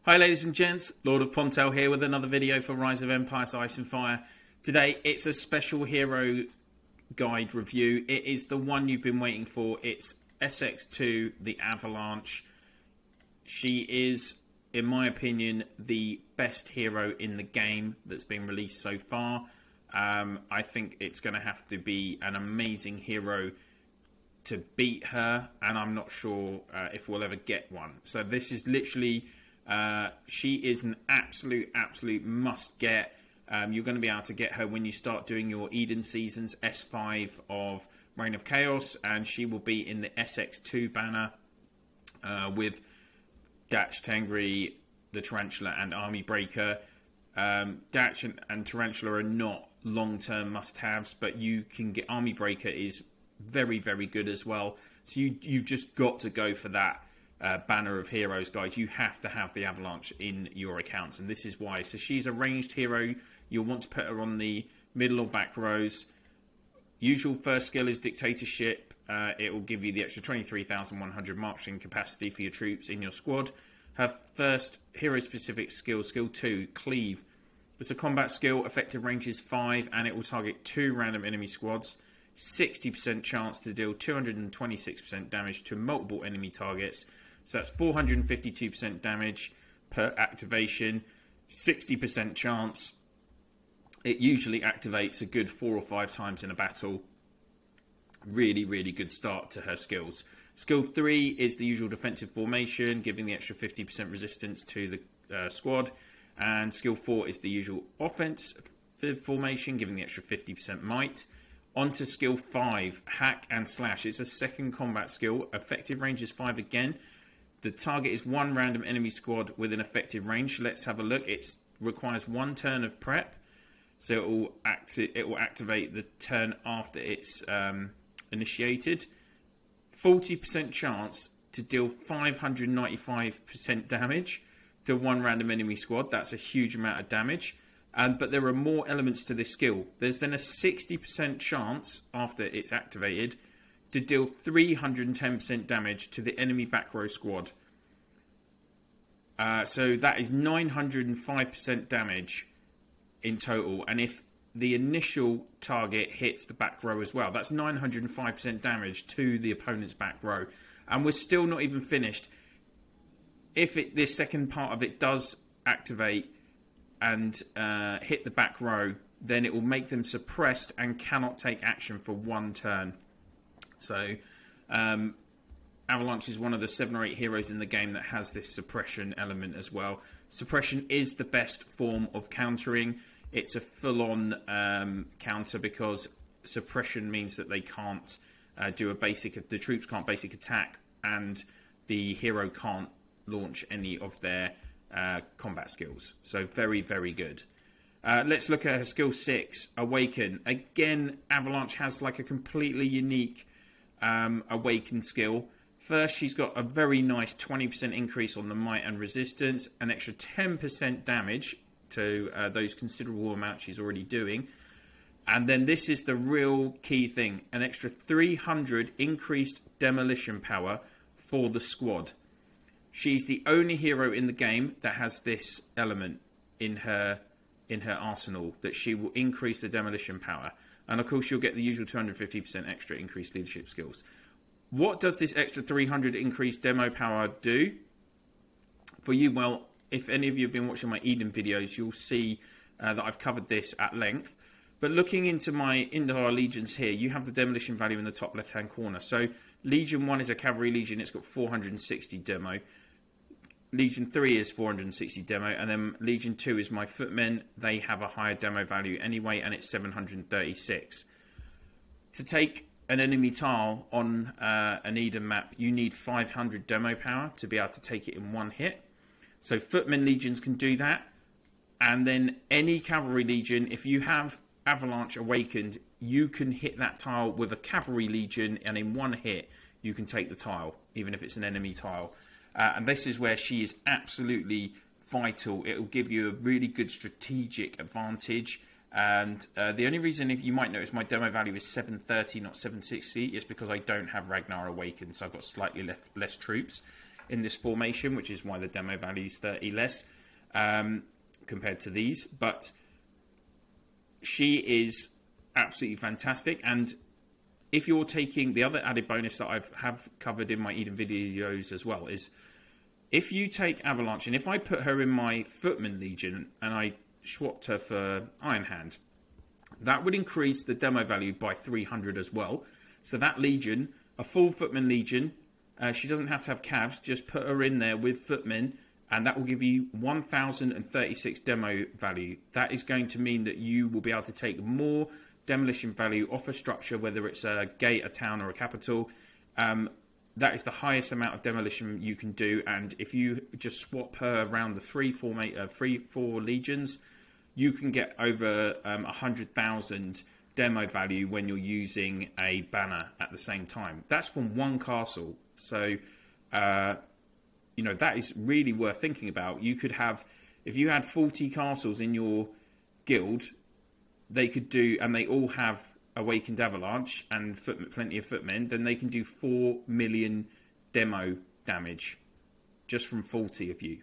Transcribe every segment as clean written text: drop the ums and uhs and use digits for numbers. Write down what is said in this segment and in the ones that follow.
Hi ladies and gents, LordOfPondtail here with another video for Rise of Empires Ice and Fire. Today it's a special hero guide review. It is the one you've been waiting for. It's SX2 The Avalanche. She is, in my opinion, the best hero in the game that's been released so far. I think it's going to have to be an amazing hero to beat her, and I'm not sure if we'll ever get one. So this is literally... she is an absolute must get. You're going to be able to get her when you start doing your Eden Seasons S5 of Reign of Chaos, and she will be in the SX2 banner with Dash, Tengri, the Tarantula and Army Breaker. Dash and Tarantula are not long-term must-haves, but you can get Army Breaker is very good as well. So you've just got to go for that banner of heroes, guys. You have to have the Avalanche in your accounts, and this is why. So she's a ranged hero. You'll want to put her on the middle or back rows. Usual first skill is Dictatorship. It will give you the extra 23,100 marching capacity for your troops in your squad. Her first hero-specific skill, skill 2, Cleave. It's a combat skill. Effective range is 5, and it will target 2 random enemy squads. 60% chance to deal 226% damage to multiple enemy targets. So that's 452% damage per activation. 60% chance. It usually activates a good 4 or 5 times in a battle. Really good start to her skills. Skill 3 is the usual defensive formation, giving the extra 50% resistance to the squad. And skill 4 is the usual offensive formation, giving the extra 50% might. On to skill 5, Hack and Slash. It's a second combat skill. Effective range is 5 again. The target is 1 random enemy squad with an effective range. Let's have a look. It requires 1 turn of prep. So it will activate the turn after it's initiated. 40% chance to deal 595% damage to 1 random enemy squad. That's a huge amount of damage. But there are more elements to this skill. There's then a 60% chance after it's activated to deal 310% damage to the enemy back row squad. So that is 905% damage in total. And if the initial target hits the back row as well, that's 905% damage to the opponent's back row. And we're still not even finished. If this second part of it does activate and hit the back row, then it will make them suppressed and cannot take action for 1 turn. So Avalanche is one of the 7 or 8 heroes in the game that has this suppression element as well. Suppression is the best form of countering. It's a full-on counter because suppression means that they can't do a basic, the troops can't basic attack, and the hero can't launch any of their combat skills. So very good. Let's look at her skill 6, Awaken. Again, Avalanche has like a completely unique Awaken skill. First, she's got a very nice 20% increase on the might and resistance, an extra 10% damage to those considerable amounts she's already doing. And then this is the real key thing, an extra 300 increased demolition power for the squad. She's the only hero in the game that has this element in her arsenal, that she will increase the demolition power. And of course, you'll get the usual 250% extra increased leadership skills. What does this extra 300 increased demo power do for you? Well, if any of you have been watching my Eden videos, you'll see that I've covered this at length. But looking into my Indahar legions here, you have the demolition value in the top left-hand corner. So Legion 1 is a cavalry legion. It's got 460 demo. Legion 3 is 460 demo. And then Legion 2 is my footmen. They have a higher demo value anyway, and it's 736. To take an enemy tile on an Eden map, you need 500 demo power to be able to take it in 1 hit. So footmen legions can do that. And then any cavalry legion, if you have Avalanche Awakened, you can hit that tile with a cavalry legion, and in 1 hit you can take the tile, even if it's an enemy tile. And this is where she is absolutely vital. It will give you a really good strategic advantage. And the only reason, if you might notice, my demo value is 730, not 760, is because I don't have Ragnar Awakened, so I've got slightly less troops. in this formation, which is why the demo value is 30 less compared to these. But she is absolutely fantastic. And if you're taking the other added bonus that I have covered in my Eden videos as well, is if you take Avalanche, and if I put her in my Footman Legion and I swapped her for Iron Hand, that would increase the demo value by 300 as well. So that Legion, a full Footman Legion, she doesn't have to have calves, just put her in there with Footmen, and that will give you 1,036 demo value. That is going to mean that you will be able to take more demolition value off a structure, whether it's a gate, a town, or a capital. That is the highest amount of demolition you can do, and if you just swap her around the 3-4 legions, you can get over 100,000 demo value when you're using a banner at the same time. That's from one castle, so you know, that is really worth thinking about. You could have, if you had 40 castles in your guild, they could do, and they all have Awakened Avalanche and plenty of footmen, then they can do 4 million demo damage just from 40 of you.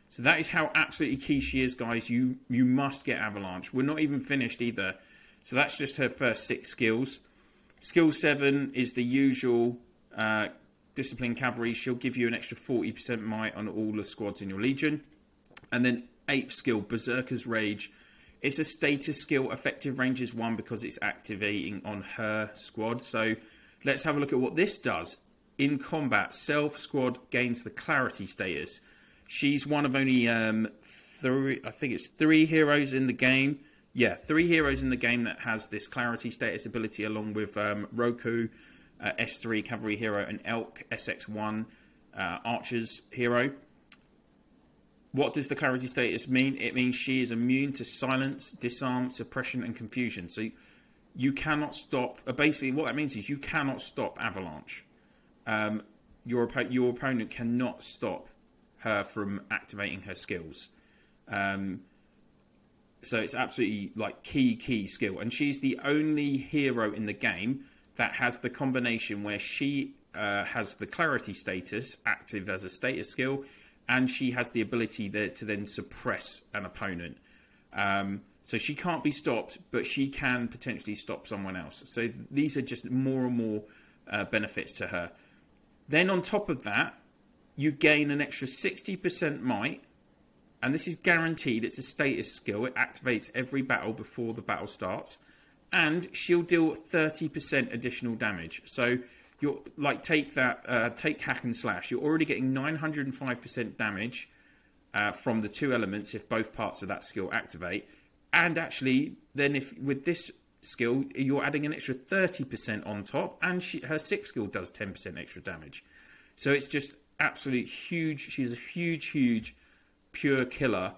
So that is how absolutely key she is, guys. You must get Avalanche. We're not even finished either. So that's just her first 6 skills. Skill 7 is the usual Discipline Cavalry. She'll give you an extra 40% might on all the squads in your Legion. And then 8th skill, Berserker's Rage. It's a status skill. Effective range is 1 because it's activating on her squad. So let's have a look at what this does. In combat, self-squad gains the Clarity status. She's one of only 3, I think it's 3 heroes in the game. Yeah, 3 heroes in the game that has this Clarity status ability, along with Roku, S3 Cavalry hero, and Elk, SX1 Archers hero. What does the Clarity status mean? It means she is immune to silence, disarm, suppression, and confusion. So you cannot stop. Basically, what that means is you cannot stop Avalanche. Your opponent cannot stop her from activating her skills. So it's absolutely like key skill. And she's the only hero in the game that has the combination where she has the Clarity status active as a status skill, and she has the ability to then suppress an opponent. So she can't be stopped, but she can potentially stop someone else. So these are just more and more benefits to her. Then on top of that, you gain an extra 60% might, and this is guaranteed. It's a status skill. It activates every battle before the battle starts, and she'll deal 30% additional damage. So you're like, take Hack and Slash. You're already getting 905% damage from the 2 elements if both parts of that skill activate. And actually, then if with this skill, you're adding an extra 30% on top, and her 6th skill does 10% extra damage. So it's just absolute huge. She's a huge pure killer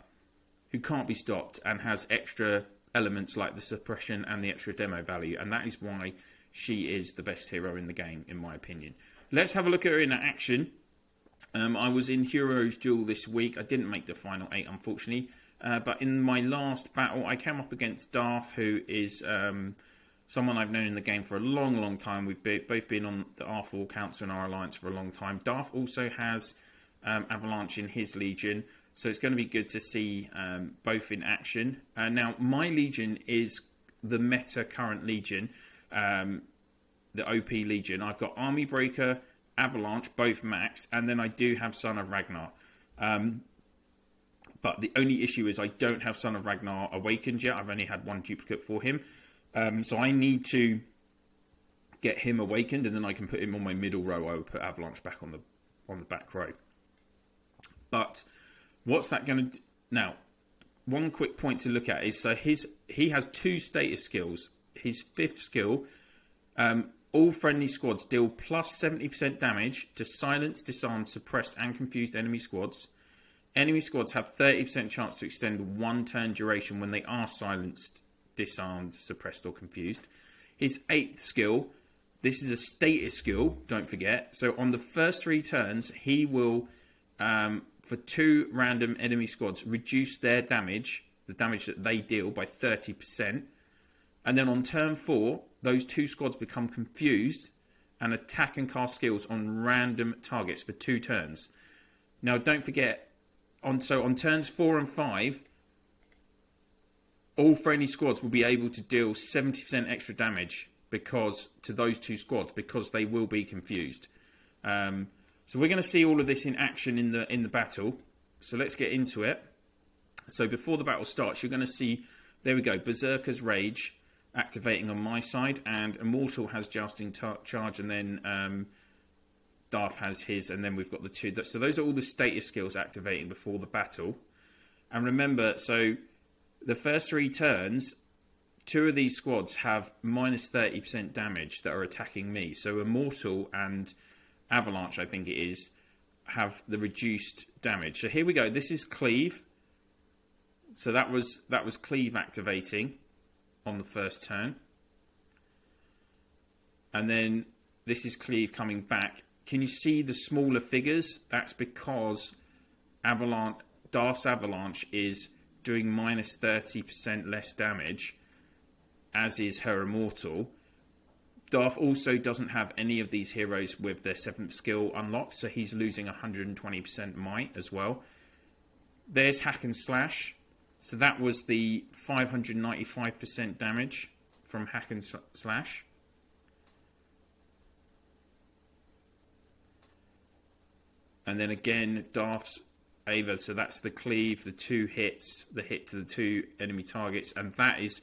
who can't be stopped and has extra elements like the suppression and the extra demo value, and that is why she is the best hero in the game, in my opinion. Let's have a look at her in action. I was in Heroes Duel this week. I didn't make the final 8, unfortunately. But in my last battle, I came up against Darth, who is someone I've known in the game for a long time. We've both been on the R4 Council and our Alliance for a long time. Darth also has Avalanche in his Legion, so it's going to be good to see both in action. Now, my Legion is the meta current Legion. The OP Legion. I've got Army Breaker, Avalanche, both maxed, and then I do have Son of Ragnar. But the only issue is I don't have Son of Ragnar awakened yet. I've only had 1 duplicate for him. So I need to get him awakened, and then I can put him on my middle row. I will put Avalanche back on the back row. But what's that going to do? Now, one quick point to look at is, so he has 2 status skills. His 5th skill, all friendly squads deal plus 70% damage to silence, disarmed, suppressed, and confused enemy squads. Enemy squads have 30% chance to extend 1 turn duration when they are silenced, disarmed, suppressed, or confused. His 8th skill, this is a status skill, don't forget. So on the first 3 turns, he will, for 2 random enemy squads, reduce their damage, the damage that they deal, by 30%. And then on turn 4, those 2 squads become confused and attack and cast skills on random targets for 2 turns. Now, don't forget, on turns 4 and 5, all friendly squads will be able to deal 70% extra damage to those two squads, because they will be confused. So we're going to see all of this in action in the battle. So let's get into it. So before the battle starts, you're going to see, there we go, Berserker's Rage activating on my side, and Immortal has Jousting Charge, and then Darth has his, and then we've got the two. So those are all the status skills activating before the battle. And remember, so the first 3 turns, 2 of these squads have minus 30% damage that are attacking me. So Immortal and Avalanche, I think it is, have the reduced damage. So here we go. This is Cleave. So that was Cleave activating on the first turn. And then this is Cleave coming back. Can you see the smaller figures? That's because Darth's Avalanche is doing minus 30% less damage, as is her Immortal. Darth also doesn't have any of these heroes with their 7th skill unlocked, so he's losing 120% might as well. There's Hack and Slash. So that was the 595% damage from Hack and Slash. And then again, Darth's Ava, so that's the Cleave, the 2 hits, the hit to the 2 enemy targets, and that is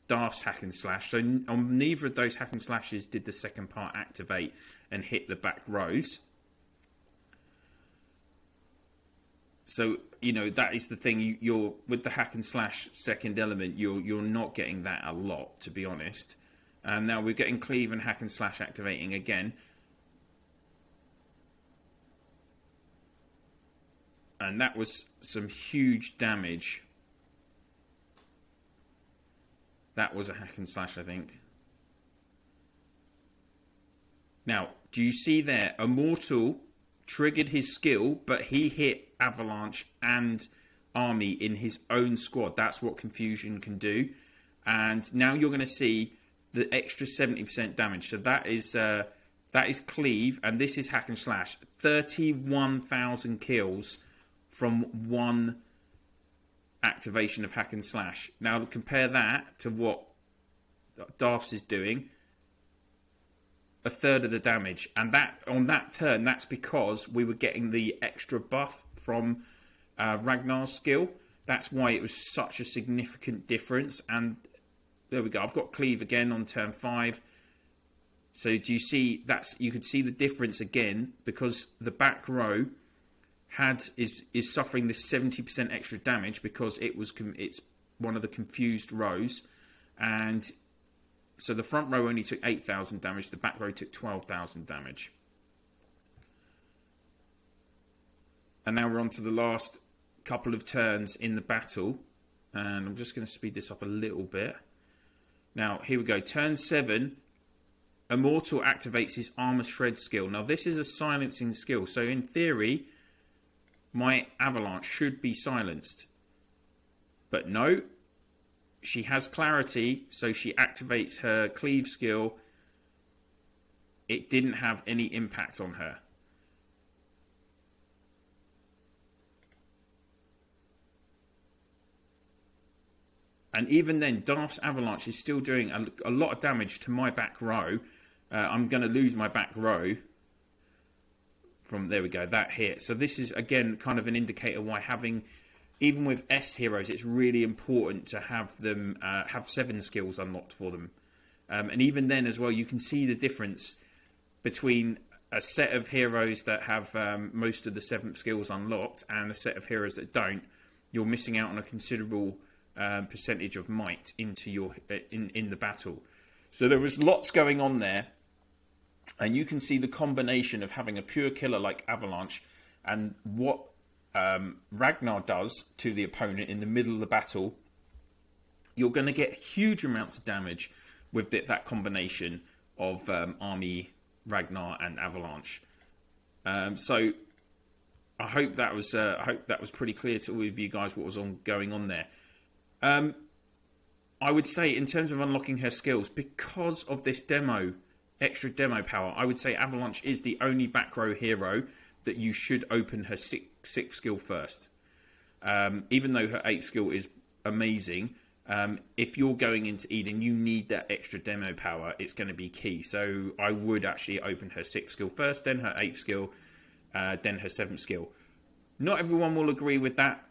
Darth's Hack and Slash. So on neither of those Hack and Slashes did the second part activate and hit the back rows. So, you know, that is the thing. You're with the Hack and Slash second element, you're not getting that a lot, to be honest. And now we're getting Cleave and Hack and Slash activating again. And that was some huge damage. That was a Hack and Slash, I think. Now, do you see there? Immortal triggered his skill, but he hit Avalanche and Army in his own squad. That's what Confusion can do. And now you're going to see the extra 70% damage. So that is Cleave, and this is Hack and Slash. 31,000 kills from one activation of Hack and Slash. Now compare that to what Darth's is doing. 1/3 of the damage, and that on that turn, that's because we were getting the extra buff from Ragnar's skill. That's why it was such a significant difference. And there we go. I've got Cleave again on turn 5. So do you see you could see the difference again, because the back row is suffering this 70% extra damage because it's one of the confused rows, and so the front row only took 8,000 damage, the back row took 12,000 damage. And now we're on to the last couple of turns in the battle, and I'm just going to speed this up a little bit. Now here we go, turn 7. Immortal activates his Armor Shred skill. Now this is a silencing skill, so in theory my Avalanche should be silenced. But no, she has clarity, so she activates her Cleave skill. It didn't have any impact on her. And even then, Darth's Avalanche is still doing a lot of damage to my back row. I'm going to lose my back row from, there we go, that hit. So this is, again, kind of an indicator why having, even with S heroes, it's really important to have them have 7 skills unlocked for them. And even then as well, you can see the difference between a set of heroes that have most of the 7th skills unlocked and a set of heroes that don't. You're missing out on a considerable percentage of might into your in the battle. So there was lots going on there, and you can see the combination of having a pure killer like Avalanche and what Ragnar does to the opponent in the middle of the battle. You're going to get huge amounts of damage with that combination of Army, Ragnar, and Avalanche. So I hope that was pretty clear to all of you guys what was going on there. I would say in terms of unlocking her skills, because of this extra demo power, I would say Avalanche is the only back row hero that you should open her 6th skill first. Even though her 8th skill is amazing, if you're going into Eden, you need that extra demo power. It's going to be key. So I would actually open her 6th skill first, then her 8th skill, then her 7th skill. Not everyone will agree with that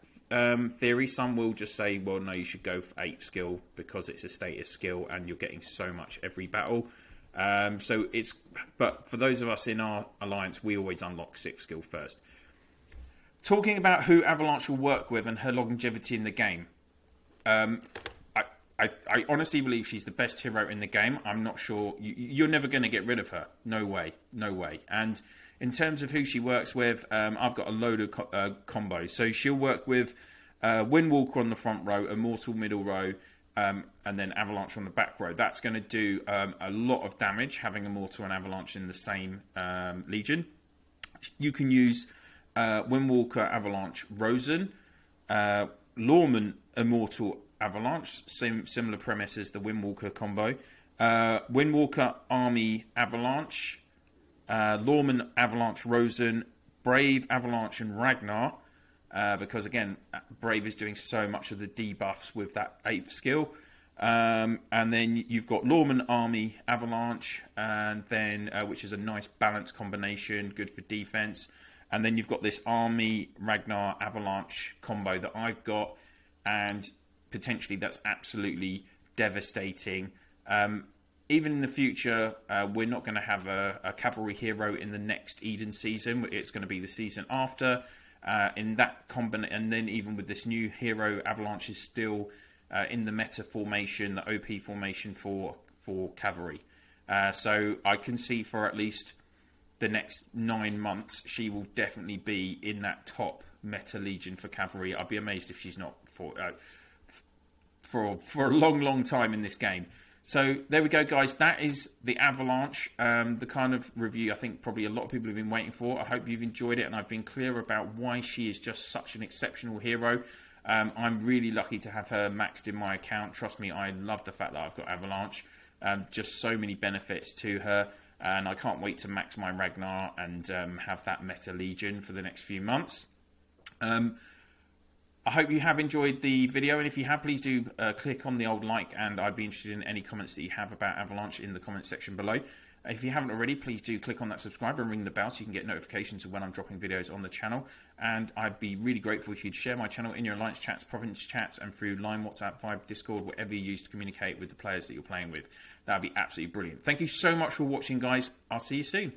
theory. Some will just say, well, no, you should go for 8th skill because it's a status skill and you're getting so much every battle. But for those of us in our alliance, we always unlock 6th skill first. Talking about who Avalanche will work with and her longevity in the game, I honestly believe she's the best hero in the game. I'm not sure. You're never going to get rid of her. No way. No way. And in terms of who she works with, I've got a load of combos. So she'll work with Windwalker on the front row, Immortal middle row, and then Avalanche on the back row. That's going to do a lot of damage, having Immortal and Avalanche in the same Legion. You can use Windwalker, Avalanche, Rosen, Lawman, Immortal, Avalanche, similar premise as the Windwalker combo. Windwalker, Army, Avalanche, Lawman, Avalanche, Rosen, Brave, Avalanche, and Ragnar. Because again, Brave is doing so much of the debuffs with that 8th skill. And then you've got Lawman, Army, Avalanche, and then which is a nice balanced combination, good for defense. And then you've got this Army, Ragnar, Avalanche combo that I've got, and potentially that's absolutely devastating. Even in the future, we're not going to have a cavalry hero in the next Eden season. It's going to be the season after. In that combination, and then even with this new hero, Avalanche is still in the meta formation, the OP formation for cavalry. So I can see for at least the next 9 months, she will definitely be in that top meta legion for cavalry. I'd be amazed if she's not for a long, long time in this game. So there we go, guys. That is the Avalanche, the kind of review I think probably a lot of people have been waiting for. I hope you've enjoyed it, and I've been clear about why she is just such an exceptional hero. I'm really lucky to have her maxed in my account. Trust me, I love the fact that I've got Avalanche. Just so many benefits to her, and I can't wait to max my Ragnar and have that meta legion for the next few months. I hope you have enjoyed the video, and if you have, please do click on the old like, and I'd be interested in any comments that you have about Avalanche in the comment section below. If you haven't already, please do click on that subscribe and ring the bell so you can get notifications of when I'm dropping videos on the channel. And I'd be really grateful if you'd share my channel in your alliance chats, province chats, and through Line, WhatsApp, Vibe, Discord, whatever you use to communicate with the players that you're playing with. That would be absolutely brilliant. Thank you so much for watching, guys. I'll see you soon.